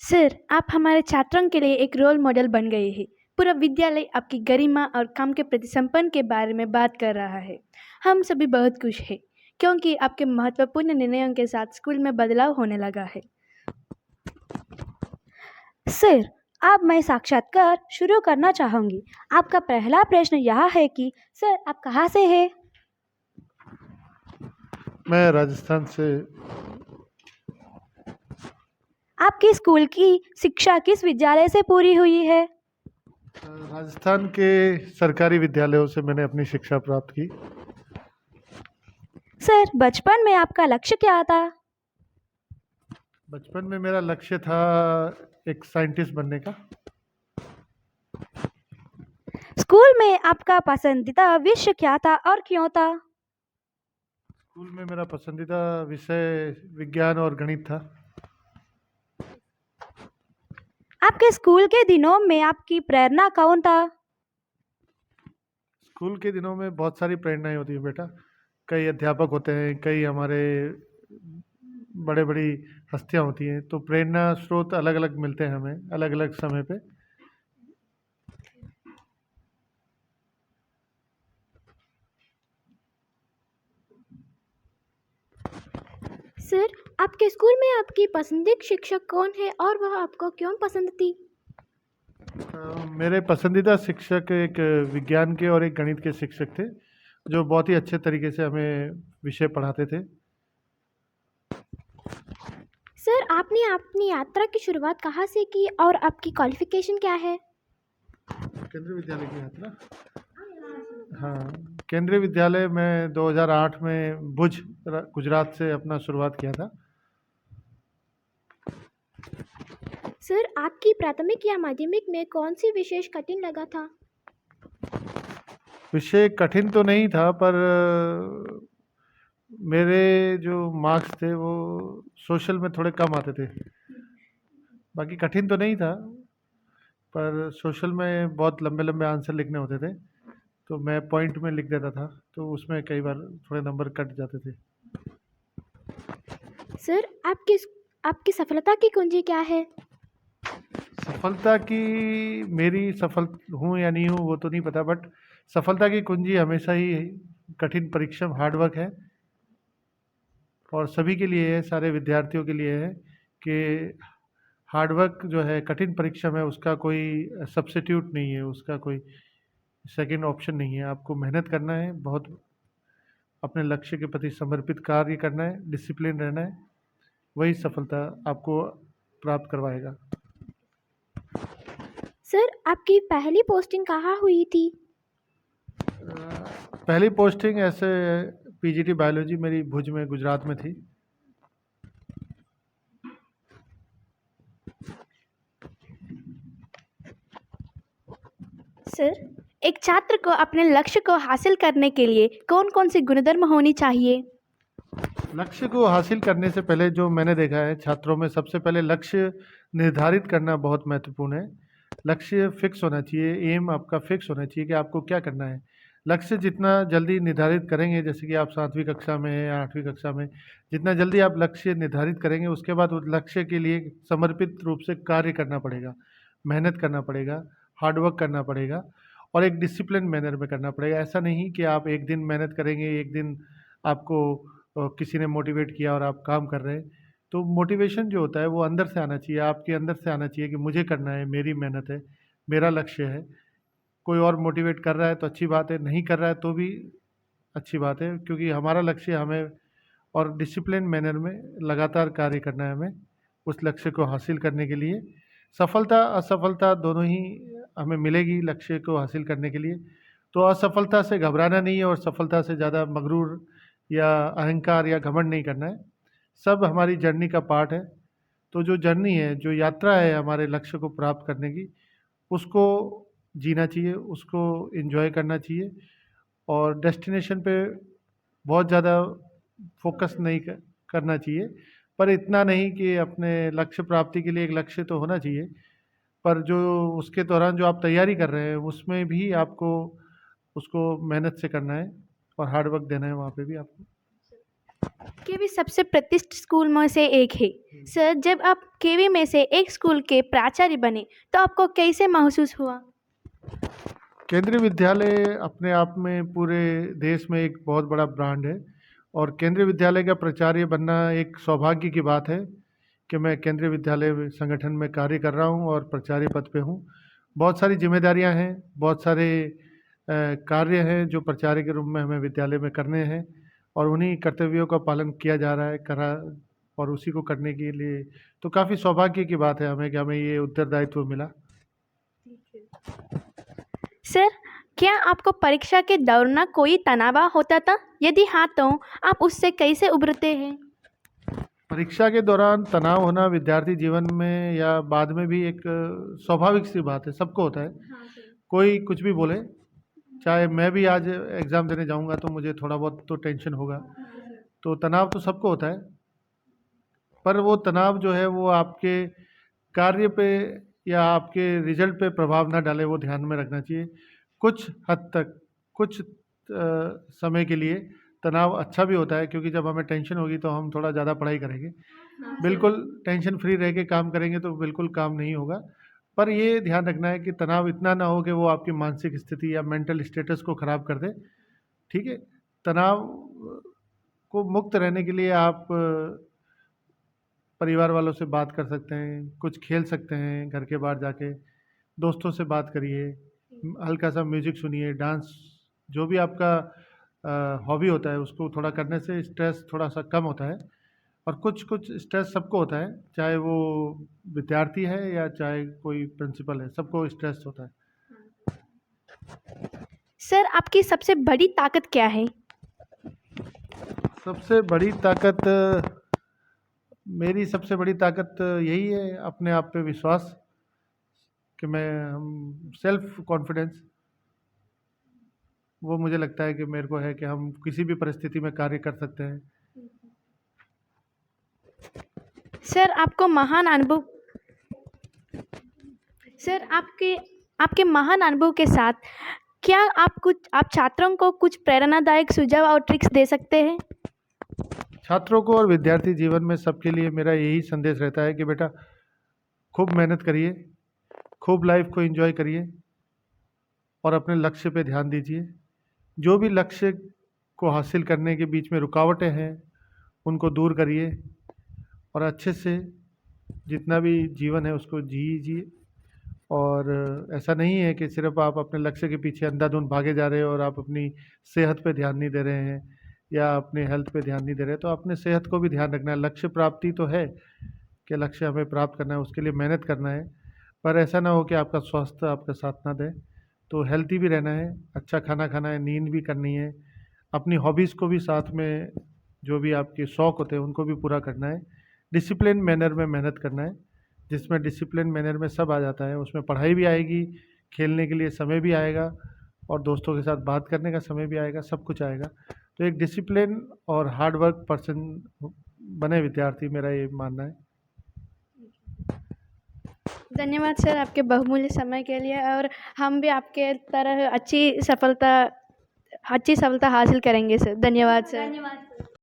Sir, आप हमारे छात्रों के लिए एक रोल मॉडल बन गए हैं। पूरा विद्यालय आपकी गरिमा और काम के प्रति समर्पण के बारे में बात कर रहा है। हम सभी बहुत खुश हैं, क्योंकि आपके महत्वपूर्ण निर्णयों के साथ स्कूल में बदलाव होने लगा है। सर, अब मैं साक्षात्कार शुरू करना चाहूँगी। आपका पहला प्रश्न यह है कि सर, आप कहाँ से हैं? मैं राजस्थान से। आपकी स्कूल की शिक्षा किस विद्यालय से पूरी हुई है? राजस्थान के सरकारी विद्यालयों से मैंने अपनी शिक्षा प्राप्त की। सर, बचपन में आपका लक्ष्य क्या था? बचपन में मेरा लक्ष्य था एक साइंटिस्ट बनने का। स्कूल में आपका पसंदीदा विषय क्या था और क्यों था? स्कूल में मेरा पसंदीदा विषय विज्ञान और गणित था। आपके स्कूल के दिनों में आपकी प्रेरणा कौन था? स्कूल के दिनों में बहुत सारी प्रेरणाएं होती हैं बेटा। कई अध्यापक होते हैं, कई हमारे बड़े बड़ी हस्तियां होती हैं, तो प्रेरणा स्रोत अलग अलग मिलते हैं हमें अलग अलग समय पे। सर, आपके स्कूल में आपकी पसंदीदा शिक्षक कौन है और वह आपको क्यों पसंद थी? मेरे पसंदीदा शिक्षक एक विज्ञान के और एक गणित के शिक्षक थे, जो बहुत ही अच्छे तरीके से हमें विषय पढ़ाते थे। सर, आपने अपनी यात्रा की शुरुआत कहाँ से की और आपकी क्वालिफिकेशन क्या है? केंद्रीय विद्यालय की यात्रा। हाँ, केंद्रीय विद्यालय में 2008 में भुज गुजरात से अपना शुरुआत किया था। सर, आपकी प्राथमिक या माध्यमिक में कौन सी विशेष कठिन लगा था? विषय कठिन तो नहीं था, पर मेरे जो मार्क्स थे वो सोशल में थोड़े कम आते थे। बाकी कठिन तो नहीं था, पर सोशल में बहुत लंबे लंबे आंसर लिखने होते थे, तो मैं पॉइंट में लिख देता था, तो उसमें कई बार थोड़े नंबर कट जाते थे। सर, आपकी सफलता की कुंजी क्या है? सफलता की, मेरी सफल हूँ या नहीं हूँ वो तो नहीं पता, बट सफलता की कुंजी हमेशा ही कठिन परिश्रम, हार्डवर्क है। और सभी के लिए है, सारे विद्यार्थियों के लिए है कि हार्डवर्क जो है, कठिन परिश्रम है, उसका कोई सब्स्टिट्यूट नहीं है, उसका कोई सेकंड ऑप्शन नहीं है। आपको मेहनत करना है, बहुत अपने लक्ष्य के प्रति समर्पित कार्य करना है, डिसिप्लिन रहना है, वही सफलता आपको प्राप्त करवाएगा। सर, आपकी पहली पोस्टिंग कहाँ हुई थी? पहली पोस्टिंग ऐसे पीजीटी बायोलॉजी मेरी भुज में गुजरात में थी। सर, एक छात्र को अपने लक्ष्य को हासिल करने के लिए कौन कौन सी गुणधर्म होनी चाहिए? लक्ष्य को हासिल करने से पहले जो मैंने देखा है छात्रों में, सबसे पहले लक्ष्य निर्धारित करना बहुत महत्वपूर्ण है। लक्ष्य फिक्स होना चाहिए, एम आपका फिक्स होना चाहिए कि आपको क्या करना है। लक्ष्य जितना जल्दी निर्धारित करेंगे, जैसे कि आप 7वीं कक्षा में हैं या 8वीं कक्षा में, जितना जल्दी आप लक्ष्य निर्धारित करेंगे, उसके बाद उस लक्ष्य के लिए समर्पित रूप से कार्य करना पड़ेगा, मेहनत करना पड़ेगा, हार्डवर्क करना पड़ेगा, और एक डिसिप्लिन मैनर में करना पड़ेगा। ऐसा नहीं कि आप एक दिन मेहनत करेंगे, एक दिन आपको किसी ने मोटिवेट किया और आप काम कर रहे हैं। तो मोटिवेशन जो होता है वो अंदर से आना चाहिए, आपके अंदर से आना चाहिए कि मुझे करना है, मेरी मेहनत है, मेरा लक्ष्य है। कोई और मोटिवेट कर रहा है तो अच्छी बात है, नहीं कर रहा है तो भी अच्छी बात है, क्योंकि हमारा लक्ष्य हमें और डिसिप्लिन मैनर में लगातार कार्य करना है हमें उस लक्ष्य को हासिल करने के लिए। सफलता असफलता दोनों ही हमें मिलेगी लक्ष्य को हासिल करने के लिए। तो असफलता से घबराना नहीं है और सफलता से ज़्यादा मगरूर या अहंकार या घमंड नहीं करना है। सब हमारी जर्नी का पार्ट है। तो जो जर्नी है, जो यात्रा है हमारे लक्ष्य को प्राप्त करने की, उसको जीना चाहिए, उसको एंजॉय करना चाहिए, और डेस्टिनेशन पे बहुत ज़्यादा फोकस नहीं करना चाहिए। पर इतना नहीं कि अपने लक्ष्य प्राप्ति के लिए एक लक्ष्य तो होना चाहिए, पर जो उसके दौरान जो आप तैयारी कर रहे हैं उसमें भी आपको उसको मेहनत से करना है और हार्ड वर्क देना है वहाँ पे भी आपको। केवी सबसे प्रतिष्ठित स्कूल में से एक है। सर, जब आप केवी में से एक स्कूल के प्राचार्य बने तो आपको कैसे महसूस हुआ? केंद्रीय विद्यालय अपने आप में पूरे देश में एक बहुत बड़ा ब्रांड है और केंद्रीय विद्यालय का प्राचार्य बनना एक सौभाग्य की बात है कि मैं केंद्रीय विद्यालय संगठन में कार्य कर रहा हूं और प्राचार्य पद पे हूं। बहुत सारी जिम्मेदारियां हैं, बहुत सारे कार्य हैं जो प्राचार्य के रूप में हमें विद्यालय में करने हैं और उन्हीं कर्तव्यों का पालन किया जा रहा है करा और उसी को करने के लिए तो काफ़ी सौभाग्य की बात है हमें कि हमें ये उत्तरदायित्व मिला। सर, क्या आपको परीक्षा के दौरान कोई तनाव होता था? यदि हाँ तो आप उससे कैसे उभरते हैं? परीक्षा के दौरान तनाव होना विद्यार्थी जीवन में या बाद में भी एक स्वाभाविक सी बात है, सबको होता है। कोई कुछ भी बोले, चाहे मैं भी आज एग्ज़ाम देने जाऊंगा तो मुझे थोड़ा बहुत तो टेंशन होगा, तो तनाव तो सबको होता है। पर वो तनाव जो है वो आपके कार्य पे या आपके रिजल्ट पे प्रभाव ना डाले, वो ध्यान में रखना चाहिए। कुछ हद तक कुछ समय के लिए तनाव अच्छा भी होता है क्योंकि जब हमें टेंशन होगी तो हम थोड़ा ज़्यादा पढ़ाई करेंगे। बिल्कुल टेंशन फ्री रह के काम करेंगे तो बिल्कुल काम नहीं होगा। पर ये ध्यान रखना है कि तनाव इतना ना हो कि वो आपकी मानसिक स्थिति या मेंटल स्टेटस को ख़राब कर दे। ठीक है, तनाव को मुक्त रहने के लिए आप परिवार वालों से बात कर सकते हैं, कुछ खेल सकते हैं, घर के बाहर जाके दोस्तों से बात करिए, हल्का सा म्यूजिक सुनिए, डांस, जो भी आपका हॉबी होता है उसको थोड़ा करने से स्ट्रेस थोड़ा सा कम होता है। और कुछ कुछ स्ट्रेस सबको होता है, चाहे वो विद्यार्थी है या चाहे कोई प्रिंसिपल है, सबको स्ट्रेस होता है। सर, आपकी सबसे बड़ी ताकत क्या है? सबसे बड़ी ताकत मेरी सबसे बड़ी ताकत यही है, अपने आप पे विश्वास, कि मैं सेल्फ कॉन्फिडेंस, वो मुझे लगता है कि मेरे को है कि हम किसी भी परिस्थिति में कार्य कर सकते हैं। सर, आपको महान अनुभव सर आपके महान अनुभव के साथ क्या आप छात्रों को कुछ प्रेरणादायक सुझाव और ट्रिक्स दे सकते हैं? छात्रों को और विद्यार्थी जीवन में सबके लिए मेरा यही संदेश रहता है कि बेटा खूब मेहनत करिए, खूब लाइफ को एंजॉय करिए और अपने लक्ष्य पे ध्यान दीजिए। जो भी लक्ष्य को हासिल करने के बीच में रुकावटें हैं उनको दूर करिए और अच्छे से जितना भी जीवन है उसको जीजिए। और ऐसा नहीं है कि सिर्फ आप अपने लक्ष्य के पीछे अंधाधुंध भागे जा रहे हो और आप अपनी सेहत पे ध्यान नहीं दे रहे हैं या अपने हेल्थ पे ध्यान नहीं दे रहे, तो अपने सेहत को भी ध्यान रखना है। लक्ष्य प्राप्ति तो है कि लक्ष्य हमें प्राप्त करना है, उसके लिए मेहनत करना है, पर ऐसा ना हो कि आपका स्वास्थ्य आपका साथ ना दे। तो हेल्थी भी रहना है, अच्छा खाना खाना है, नींद भी करनी है, अपनी हॉबीज़ को भी साथ में, जो भी आपके शौक़ होते हैं उनको भी पूरा करना है। डिसिप्लिन मैनर में मेहनत करना है, जिसमें डिसिप्लिन मैनर में सब आ जाता है। उसमें पढ़ाई भी आएगी, खेलने के लिए समय भी आएगा और दोस्तों के साथ बात करने का समय भी आएगा, सब कुछ आएगा। तो एक डिसिप्लिन और हार्ड वर्क पर्सन बने विद्यार्थी, मेरा ये मानना है। धन्यवाद सर आपके बहुमूल्य समय के लिए, और हम भी आपके तरह अच्छी सफलता हासिल करेंगे सर। धन्यवाद सर। धन्यवाद।